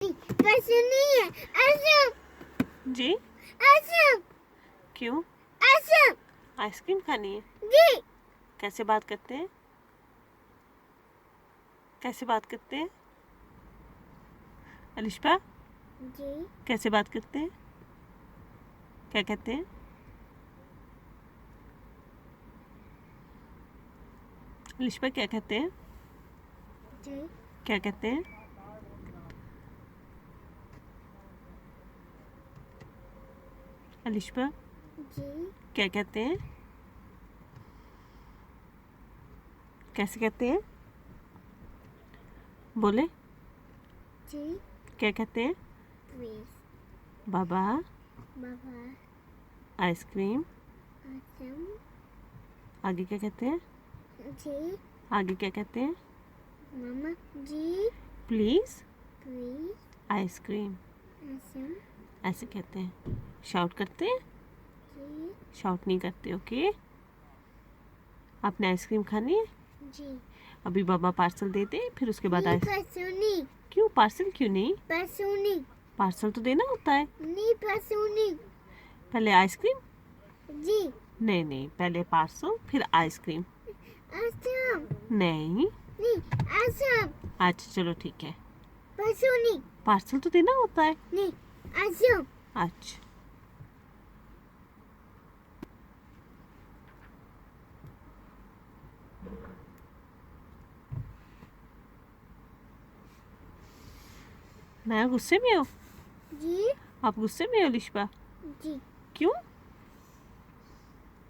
नहीं, पैसे नहीं है। आइसक्रीम जी आइसक्रीम क्यों? आइसक्रीम आइसक्रीम खानी है? जी कैसे बात करते हैं? कैसे बात करते हैं? अलिशा जी कैसे बात करते हैं? क्या कहते हैं? अलिशा क्या कहते हैं? जी क्या कहते हैं? अलिशा जी क्या कहते हैं? कैसे कहते हैं? बोले जी क्या कहते हैं? Please Baba Baba ice cream. Ice cream आगे क्या कहते हैं? जी आगे क्या कहते हैं? मामा जी प्लीज प्लीज आइसक्रीम। आइसक्रीम ऐसे कहते हैं। शाउट करते हैं? जी शाउट नहीं करते। ओके आपने आइसक्रीम खानी है? जी अभी बाबा पार्सल दे दे फिर उसके बाद नहीं पैसे नहीं क्यों पार्सल क्यों नहीं? पैसे नहीं पार्सल तो देना होता है। नहीं पैसे नहीं पहले आइसक्रीम? जी नहीं नहीं पहले पार्सल फिर आइसक्रीम। आइसक्रीम नहीं नहीं आइसक्रीम अच्छा चलो ठीक है। पैसे नहीं पार्सल तो देना होता है। नहीं आइसक्रीम अच्छा मैं गुस्से में हूँ? जी आप गुस्से में हो अलिशा? जी क्यों?